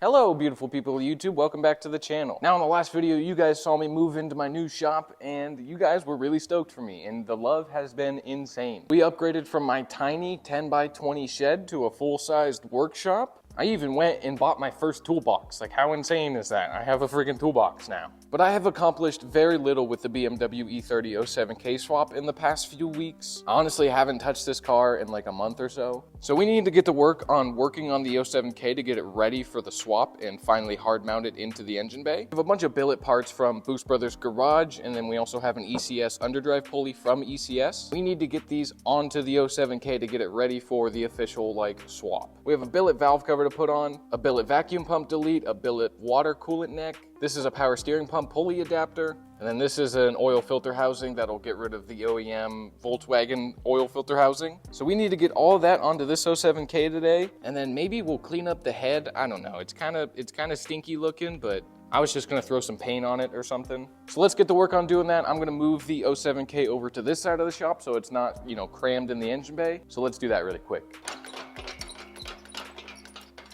Hello beautiful people of YouTube, welcome back to the channel. Now in the last video you guys saw me move into my new shop and you guys were really stoked for me and the love has been insane. We upgraded from my tiny 10x20 shed to a full-sized workshop. I even went and bought my first toolbox. Like, how insane is that? I have a freaking toolbox now. But I have accomplished very little with the BMW E30 07K swap in the past few weeks. I honestly haven't touched this car in like a month or so. So we need to get to work on working on the 07K to get it ready for the swap and finally hard mount it into the engine bay. We have a bunch of billet parts from Boost Brothers Garage, and then we also have an ECS underdrive pulley from ECS. We need to get these onto the 07K to get it ready for the official like swap. We have a billet valve cover to put on, a billet vacuum pump delete, a billet water coolant neck. This is a power steering pump pulley adapter. And then this is an oil filter housing that'll get rid of the OEM Volkswagen oil filter housing. So we need to get all of that onto this 07K today. And then maybe we'll clean up the head. I don't know, it's kind of stinky looking, but I was just gonna throw some paint on it or something. So let's get to work on doing that. I'm gonna move the 07K over to this side of the shop so it's not, you know, crammed in the engine bay. So let's do that really quick.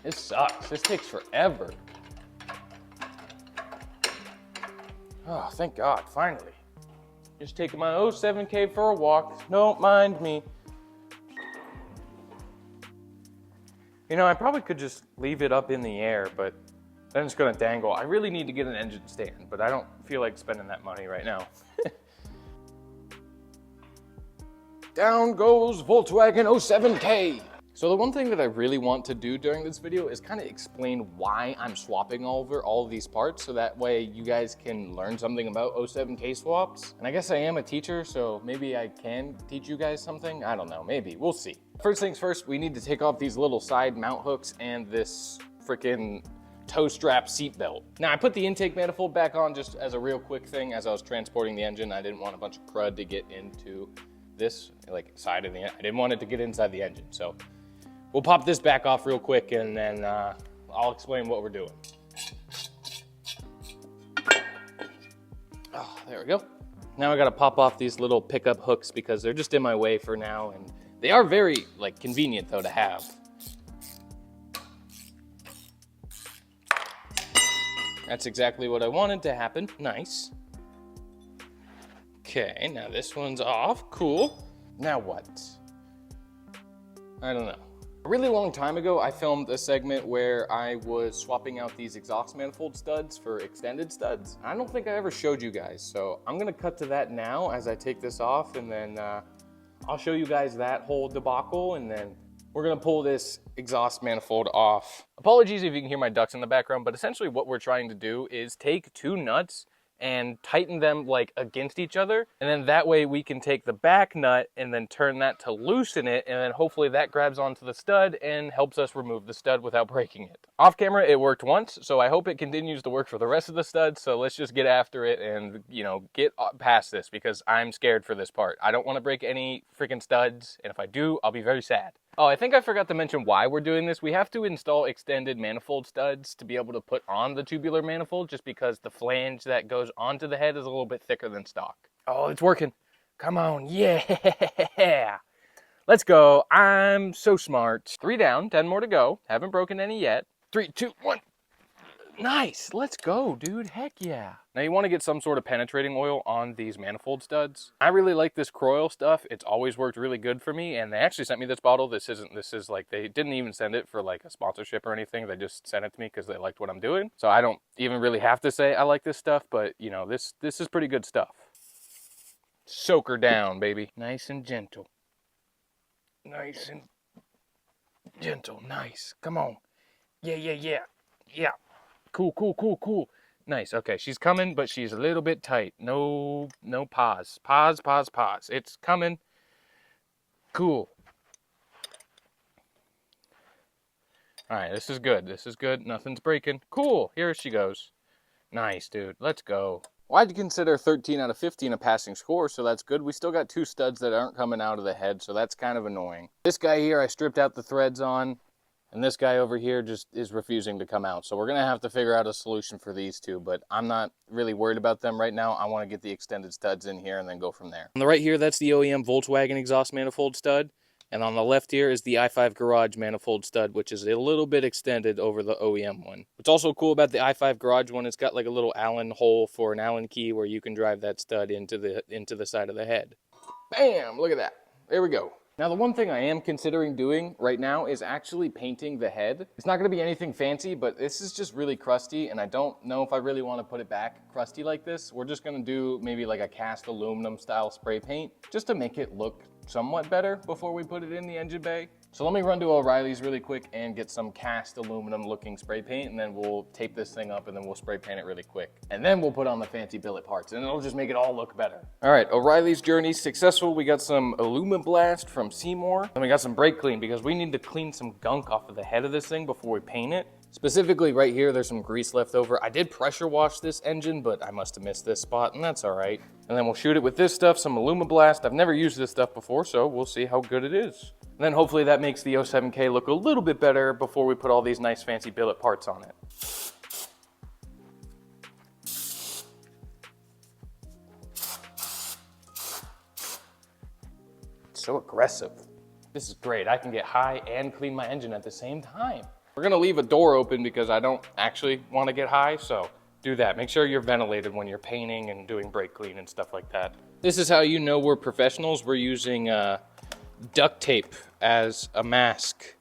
This sucks, this takes forever. Oh, thank God, finally. Just taking my 07K for a walk, don't mind me. You know, I probably could just leave it up in the air, but then it's gonna dangle. I really need to get an engine stand, but I don't feel like spending that money right now. Down goes Volkswagen 07K. So the one thing that I really want to do during this video is kind of explain why I'm swapping over all of these parts, so that way you guys can learn something about 07K swaps. And I guess I am a teacher, so maybe I can teach you guys something. I don't know, maybe, we'll see. First things first, we need to take off these little side mount hooks and this freaking toe strap seat belt. Now I put the intake manifold back on just as a real quick thing as I was transporting the engine. I didn't want a bunch of crud to get into this like side of the engine. I didn't want it to get inside the engine, so we'll pop this back off real quick and then I'll explain what we're doing. Oh, there we go. Now I gotta pop off these little pickup hooks because they're just in my way for now, and they are very like convenient though to have. That's exactly what I wanted to happen. Nice. Okay, now this one's off. Cool. Now what? I don't know. A really long time ago, I filmed a segment where I was swapping out these exhaust manifold studs for extended studs. I don't think I ever showed you guys, so I'm gonna cut to that now as I take this off, and then I'll show you guys that whole debacle, and then we're gonna pull this exhaust manifold off. Apologies if you can hear my ducks in the background, but essentially what we're trying to do is take two nuts and tighten them like against each other, and then that way we can take the back nut and then turn that to loosen it, and then hopefully that grabs onto the stud and helps us remove the stud without breaking it. Off camera it worked once, so I hope it continues to work for the rest of the studs. So let's just get after it and, you know, get past this because I'm scared for this part. I don't want to break any freaking studs, and if I do, I'll be very sad. Oh, I think I forgot to mention why we're doing this. We have to install extended manifold studs to be able to put on the tubular manifold, just because the flange that goes onto the head is a little bit thicker than stock. Oh, it's working. Come on, yeah. Let's go. I'm so smart. 3 down, 10 more to go. Haven't broken any yet. 3, 2, 1. Nice, let's go, dude, heck yeah. Now you want to get some sort of penetrating oil on these manifold studs. I really like this Croil stuff. It's always worked really good for me, and they actually sent me this bottle. This is like, they didn't even send it for like a sponsorship or anything. They just sent it to me because they liked what I'm doing. So I don't even really have to say I like this stuff, but you know, this is pretty good stuff. Soak her down, baby. Nice and gentle. Nice and gentle, nice. Come on. Yeah. Cool. Nice, okay, she's coming, but she's a little bit tight. No pause. Pause. It's coming. Cool. All right, this is good. Nothing's breaking. Cool, here she goes. Nice, dude, let's go. Well, I'd consider 13 out of 15 a passing score, so that's good. We still got 2 studs that aren't coming out of the head, so that's kind of annoying. This guy here, I stripped out the threads on. And this guy over here just is refusing to come out. So we're gonna have to figure out a solution for these two, but I'm not really worried about them right now. I wanna get the extended studs in here and then go from there. On the right here, that's the OEM Volkswagen exhaust manifold stud. And on the left here is the i5 Garage manifold stud, which is a little bit extended over the OEM one. What's also cool about the i5 Garage one, it's got like a little Allen hole for an Allen key where you can drive that stud into the side of the head. Bam! Look at that. There we go. Now, the one thing I am considering doing right now is actually painting the head. It's not going to be anything fancy, but this is just really crusty, and I don't know if I really want to put it back crusty like this. We're just going to do maybe like a cast aluminum style spray paint just to make it look somewhat better before we put it in the engine bay. So let me run to O'Reilly's really quick and get some cast aluminum looking spray paint, and then we'll tape this thing up and then we'll spray paint it really quick. And then we'll put on the fancy billet parts and it'll just make it all look better. All right, O'Reilly's journey successful. We got some Alumiblast from Seymour, and we got some brake clean because we need to clean some gunk off of the head of this thing before we paint it. Specifically right here, there's some grease left over. I did pressure wash this engine, but I must have missed this spot, and that's all right. And then we'll shoot it with this stuff, some Alumiblast. I've never used this stuff before, so we'll see how good it is. And then hopefully that makes the 07K look a little bit better before we put all these nice fancy billet parts on it. It's so aggressive. This is great. I can get high and clean my engine at the same time. We're gonna leave a door open because I don't actually want to get high, so do that. Make sure you're ventilated when you're painting and doing brake clean and stuff like that. This is how you know we're professionals. We're using duct tape as a mask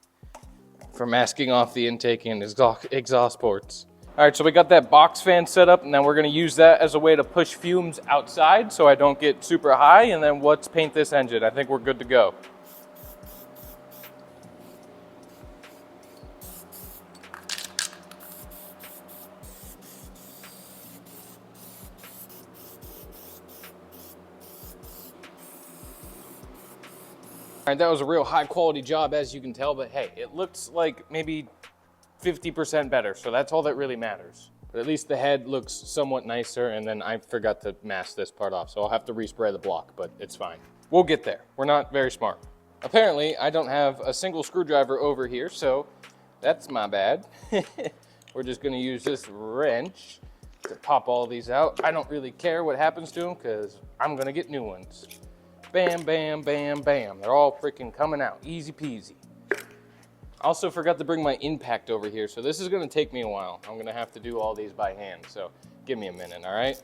for masking off the intake and exhaust ports. All right, so we got that box fan set up, and then we're gonna use that as a way to push fumes outside so I don't get super high, and then let's paint this engine. I think we're good to go. All right, that was a real high quality job, as you can tell, but hey, it looks like maybe 50% better, so that's all that really matters. But at least the head looks somewhat nicer, and then I forgot to mask this part off, so I'll have to respray the block, but it's fine. We'll get there. We're not very smart. Apparently, I don't have a single screwdriver over here, so that's my bad. We're just gonna use this wrench to pop all these out. I don't really care what happens to them, because I'm gonna get new ones. Bam, bam, bam, bam. They're all freaking coming out. Easy peasy. Also forgot to bring my impact over here, so this is gonna take me a while. I'm gonna have to do all these by hand, so give me a minute, all right?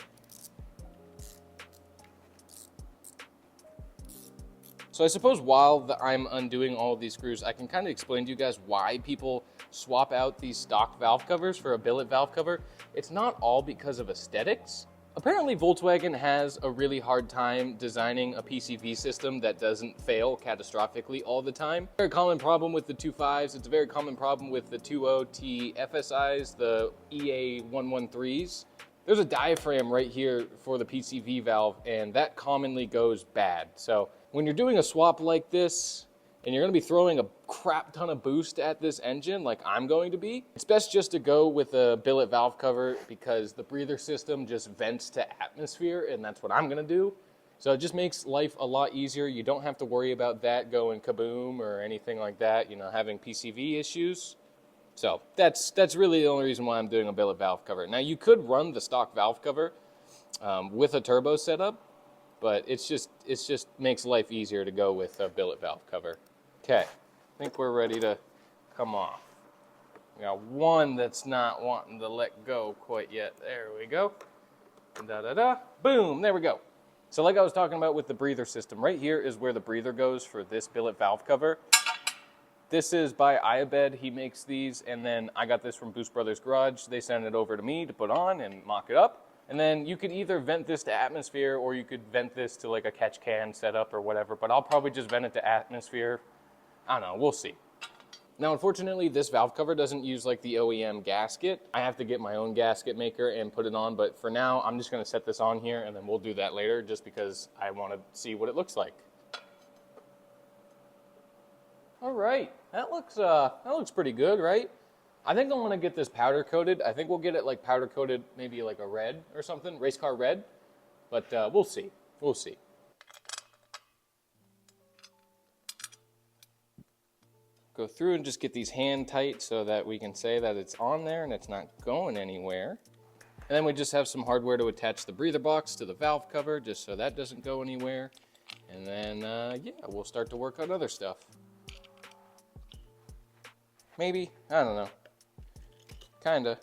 So I suppose while I'm undoing all of these screws, I can kind of explain to you guys why people swap out these stock valve covers for a billet valve cover. It's not all because of aesthetics. Apparently Volkswagen has a really hard time designing a PCV system that doesn't fail catastrophically all the time. Very common problem with the 2.5s. It's a very common problem with the 2.0T FSIs, the EA113s. There's a diaphragm right here for the PCV valve, and that commonly goes bad. So when you're doing a swap like this, and you're gonna be throwing a crap ton of boost at this engine like I'm going to be, it's best just to go with a billet valve cover because the breather system just vents to atmosphere, and that's what I'm gonna do. So it just makes life a lot easier. You don't have to worry about that going kaboom or anything like that, you know, having PCV issues. So that's really the only reason why I'm doing a billet valve cover. Now you could run the stock valve cover with a turbo setup, but it's just makes life easier to go with a billet valve cover. Okay, I think we're ready to come off. We got one that's not wanting to let go quite yet. There we go. Da-da-da. Boom, there we go. So like I was talking about with the breather system, right here is where the breather goes for this billet valve cover. This is by Iabed. He makes these, and then I got this from Boost Brothers Garage. They sent it over to me to put on and mock it up. And then you could either vent this to atmosphere, or you could vent this to like a catch can setup or whatever, but I'll probably just vent it to atmosphere. I don't know, we'll see. Now, unfortunately, this valve cover doesn't use like the OEM gasket. I have to get my own gasket maker and put it on, but for now, I'm just gonna set this on here, and then we'll do that later just because I wanna see what it looks like. All right, that looks pretty good, right? I think I want to get this powder coated. I think we'll get it like powder coated, maybe like a red or something, race car red, but we'll see, we'll see. Go through and just get these hand tight so that we can say that it's on there and it's not going anywhere. And then we just have some hardware to attach the breather box to the valve cover just so that doesn't go anywhere. And then, yeah, we'll start to work on other stuff. Maybe, I don't know. Kinda.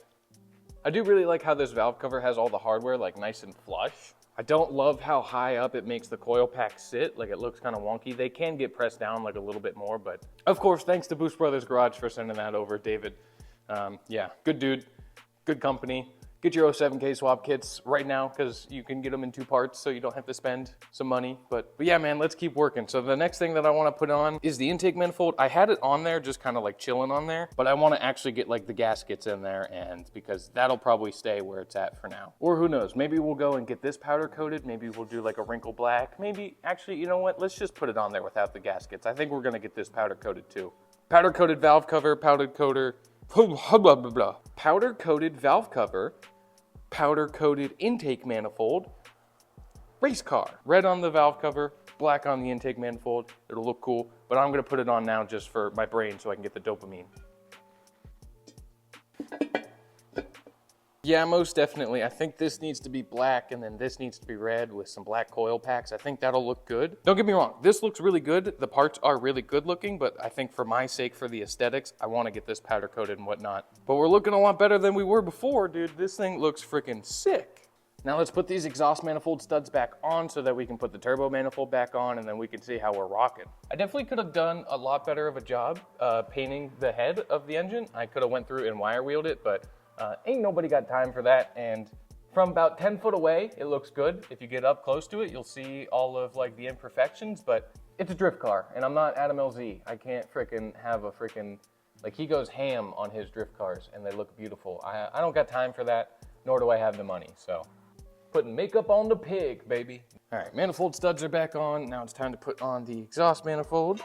I do really like how this valve cover has all the hardware like nice and flush. I don't love how high up it makes the coil pack sit, like it looks kind of wonky. They can get pressed down like a little bit more, but of course, thanks to Boost Brothers Garage for sending that over, David. Yeah, good dude, good company. Get your 07K swap kits right now because you can get them in 2 parts so you don't have to spend some money. But yeah, man, let's keep working. So the next thing that I want to put on is the intake manifold. I had it on there just kind of like chilling on there, but I want to actually get like the gaskets in there, and because that'll probably stay where it's at for now. Or who knows, maybe we'll go and get this powder coated. Maybe we'll do like a wrinkle black. Maybe actually, you know what? Let's just put it on there without the gaskets. I think we're going to get this powder coated too. Powder coated valve cover, powder coated valve cover, powder coated intake manifold, race car. Red on the valve cover, black on the intake manifold. It'll look cool, but I'm gonna put it on now just for my brain so I can get the dopamine. Yeah, most definitely. I think this needs to be black and then this needs to be red with some black coil packs. I think that'll look good. Don't get me wrong, this looks really good. The parts are really good looking, but I think for my sake, for the aesthetics, I want to get this powder coated and whatnot. But we're looking a lot better than we were before, dude. This thing looks freaking sick. Now let's put these exhaust manifold studs back on so that we can put the turbo manifold back on and then we can see how we're rocking. I definitely could have done a lot better of a job painting the head of the engine. I could have went through and wire wheeled it, but ain't nobody got time for that. And from about 10 foot away, it looks good. If you get up close to it, you'll see all of like the imperfections, but it's a drift car and I'm not Adam LZ. I can't frickin' have a frickin', like he goes ham on his drift cars and they look beautiful. I don't got time for that, nor do I have the money. So putting makeup on the pig, baby. All right, manifold studs are back on. Now it's time to put on the exhaust manifold.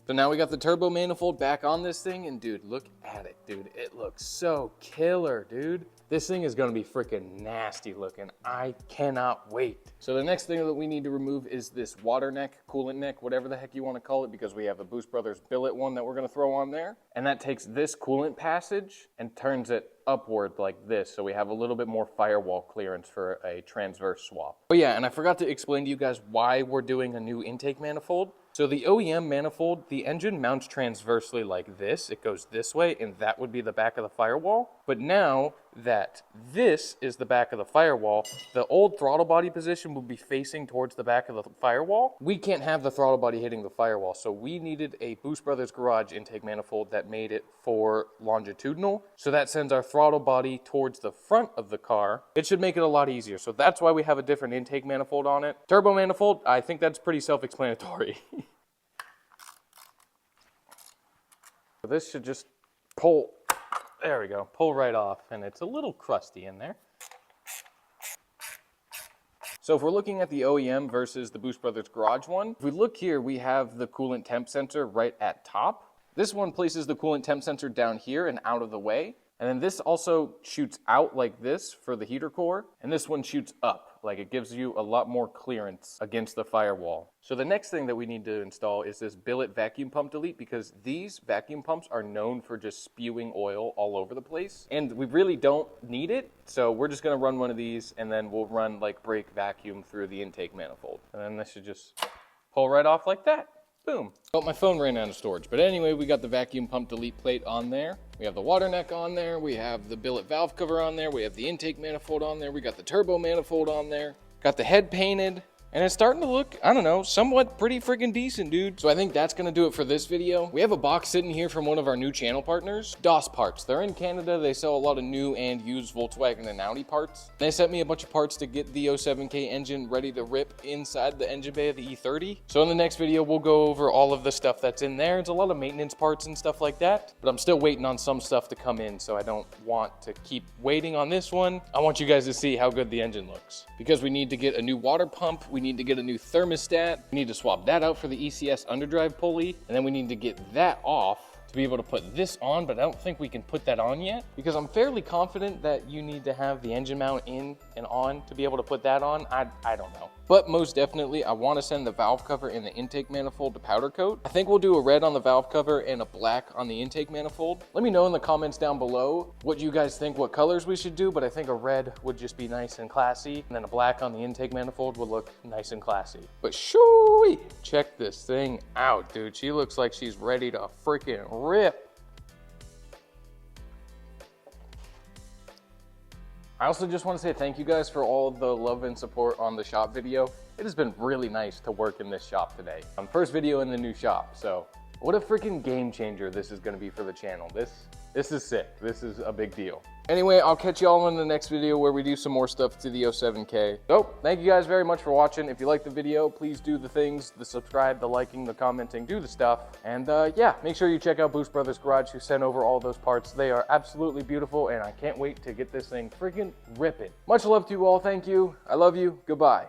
So now we got the turbo manifold back on this thing, and dude, look at it, dude. It looks so killer, dude. This thing is gonna be freaking nasty looking. I cannot wait. So the next thing that we need to remove is this water neck, coolant neck, whatever the heck you wanna call it, because we have a Boost Brothers Billet one that we're gonna throw on there. And that takes this coolant passage and turns it upward like this, so we have a little bit more firewall clearance for a transverse swap. Oh yeah, and I forgot to explain to you guys why we're doing a new intake manifold. So the OEM manifold, the engine mounts transversely like this. It goes this way, and that would be the back of the firewall. But now that this is the back of the firewall, the old throttle body position will be facing towards the back of the firewall. We can't have the throttle body hitting the firewall, so we needed a Boost Brothers Garage intake manifold that made it for longitudinal. So that sends our throttle body towards the front of the car. It should make it a lot easier. So that's why we have a different intake manifold on it. Turbo manifold, I think that's pretty self-explanatory. So this should just pull, there we go, pull right off, and it's a little crusty in there. So if we're looking at the OEM versus the Boost Brothers Garage one, if we look here, we have the coolant temp sensor right at top. This one places the coolant temp sensor down here and out of the way. And then this also shoots out like this for the heater core, and this one shoots up, like it gives you a lot more clearance against the firewall. So the next thing that we need to install is this Billet vacuum pump delete, because these vacuum pumps are known for just spewing oil all over the place, and we really don't need it. So we're just gonna run one of these, and then we'll run like brake vacuum through the intake manifold. And then this should just pull right off like that. Boom. Oh, my phone ran out of storage. But anyway, we got the vacuum pump delete plate on there. We have the water neck on there. We have the billet valve cover on there. We have the intake manifold on there. We got the turbo manifold on there. Got the head painted. And it's starting to look, I don't know, somewhat pretty freaking decent, dude. So I think that's gonna do it for this video. We have a box sitting here from one of our new channel partners, DOS Parts. They're in Canada. They sell a lot of new and used Volkswagen and Audi parts. They sent me a bunch of parts to get the 07K engine ready to rip inside the engine bay of the E30. So in the next video, we'll go over all of the stuff that's in there. It's a lot of maintenance parts and stuff like that, but I'm still waiting on some stuff to come in, so I don't want to keep waiting on this one. I want you guys to see how good the engine looks, because we need to get a new water pump. We need to get a new thermostat. We need to swap that out for the ECS underdrive pulley, and then we need to get that off to be able to put this on, but I don't think we can put that on yet, because I'm fairly confident that you need to have the engine mount in and on to be able to put that on. I don't know. But most definitely, I want to send the valve cover and the intake manifold to powder coat. I think we'll do a red on the valve cover and a black on the intake manifold. Let me know in the comments down below what you guys think, what colors we should do, but I think a red would just be nice and classy, and then a black on the intake manifold would look nice and classy. But shoo, check this thing out, dude. She looks like she's ready to freaking rip. I also just want to say thank you guys for all the love and support on the shop video. It has been really nice to work in this shop today. First video in the new shop, so what a freaking game changer this is going to be for the channel. This is sick. This is a big deal. Anyway, I'll catch y'all in the next video where we do some more stuff to the 07K. So, thank you guys very much for watching. If you liked the video, please do the things, the subscribe, the liking, the commenting, do the stuff. And yeah, make sure you check out Boost Brothers Garage, who sent over all those parts. They are absolutely beautiful, and I can't wait to get this thing freaking ripping. Much love to you all. Thank you. I love you. Goodbye.